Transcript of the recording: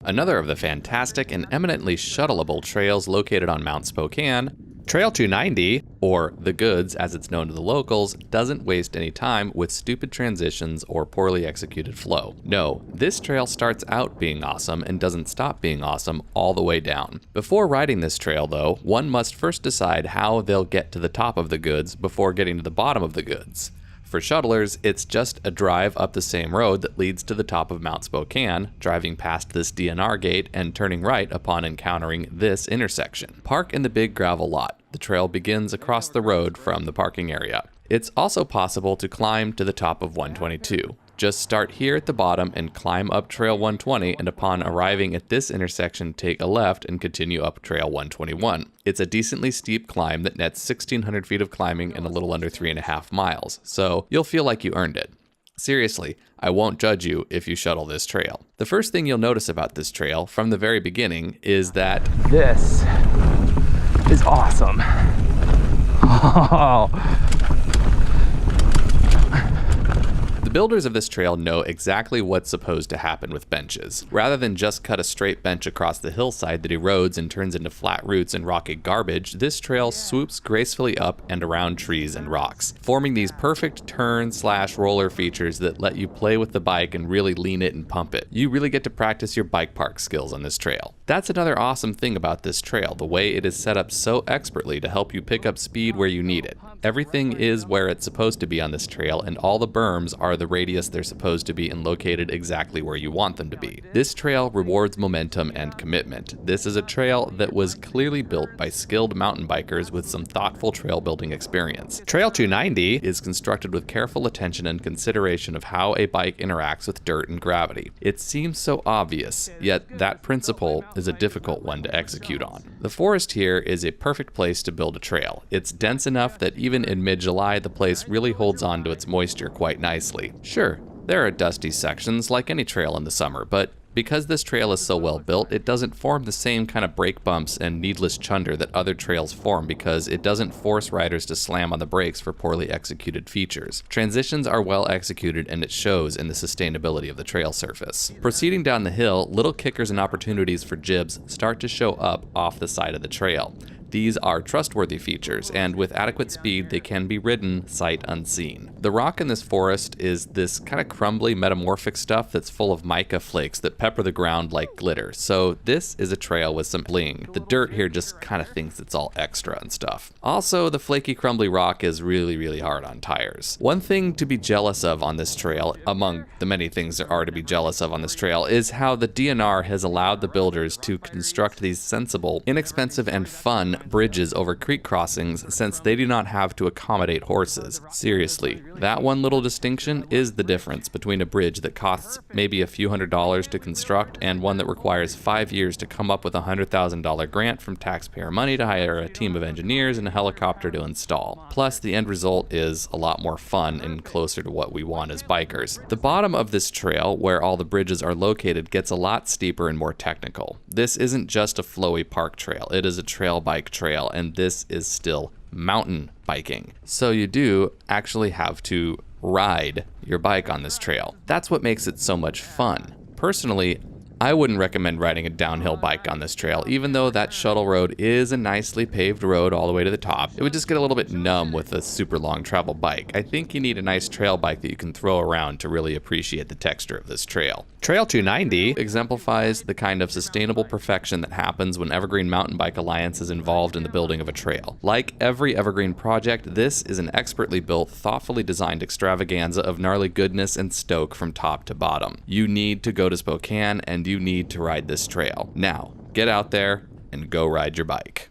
Another of the fantastic and eminently shuttleable trails located on Mount Spokane, Trail 290, or the Goods as it's known to the locals, doesn't waste any time with stupid transitions or poorly executed flow. No, this trail starts out being awesome and doesn't stop being awesome all the way down. Before riding this trail though, one must first decide how they'll get to the top of the Goods before getting to the bottom of the Goods. For shuttlers, it's just a drive up the same road that leads to the top of Mount Spokane, driving past this DNR gate and turning right upon encountering this intersection. Park in the big gravel lot. The trail begins across the road from the parking area. It's also possible to climb to the top of 122. Just start here at the bottom and climb up Trail 120, and upon arriving at this intersection, take a left and continue up Trail 121. It's a decently steep climb that nets 1,600 feet of climbing in a little under 3.5 miles, so you'll feel like you earned it. Seriously, I won't judge you if you shuttle this trail. The first thing you'll notice about this trail from the very beginning is that this is awesome. Oh. The builders of this trail know exactly what's supposed to happen with benches. Rather than just cut a straight bench across the hillside that erodes and turns into flat roots and rocky garbage, this trail swoops gracefully up and around trees and rocks, forming these perfect turn/roller features that let you play with the bike and really lean it and pump it. You really get to practice your bike park skills on this trail. That's another awesome thing about this trail, the way it is set up so expertly to help you pick up speed where you need it. Everything is where it's supposed to be on this trail, and all the berms are the radius they're supposed to be and located exactly where you want them to be. This trail rewards momentum and commitment. This is a trail that was clearly built by skilled mountain bikers with some thoughtful trail building experience. Trail 290 is constructed with careful attention and consideration of how a bike interacts with dirt and gravity. It seems so obvious, yet that principle is a difficult one to execute on. The forest here is a perfect place to build a trail. It's dense enough that even in mid-July, the place really holds on to its moisture quite nicely. Sure, there are dusty sections like any trail in the summer, but because this trail is so well built, it doesn't form the same kind of brake bumps and needless chunder that other trails form because it doesn't force riders to slam on the brakes for poorly executed features. Transitions are well executed, and it shows in the sustainability of the trail surface. Proceeding down the hill, little kickers and opportunities for jibs start to show up off the side of the trail. These are trustworthy features, and with adequate speed, they can be ridden sight unseen. The rock in this forest is this kind of crumbly, metamorphic stuff that's full of mica flakes that pepper the ground like glitter. So this is a trail with some bling. The dirt here just kind of thinks it's all extra and stuff. Also, the flaky, crumbly rock is really hard on tires. One thing to be jealous of on this trail, among the many things there are to be jealous of on this trail, is how the DNR has allowed the builders to construct these sensible, inexpensive, and fun bridges over creek crossings since they do not have to accommodate horses. Seriously, that one little distinction is the difference between a bridge that costs maybe a few $100s to construct and one that requires 5 years to come up with a $100,000 grant from taxpayer money to hire a team of engineers and a helicopter to install. Plus, the end result is a lot more fun and closer to what we want as bikers. The bottom of this trail, where all the bridges are located, gets a lot steeper and more technical. This isn't just a flowy park trail, it is a trail bike trail, and this is still mountain biking. So you do actually have to ride your bike on this trail. That's what makes it so much fun. Personally, I wouldn't recommend riding a downhill bike on this trail, even though that shuttle road is a nicely paved road all the way to the top. It would just get a little bit numb with a super long travel bike. I think you need a nice trail bike that you can throw around to really appreciate the texture of this trail. Trail 290 exemplifies the kind of sustainable perfection that happens when Evergreen Mountain Bike Alliance is involved in the building of a trail. Like every Evergreen project, this is an expertly built, thoughtfully designed extravaganza of gnarly goodness and stoke from top to bottom. You need to go to Spokane and you need to ride this trail. Now, get out there and go ride your bike.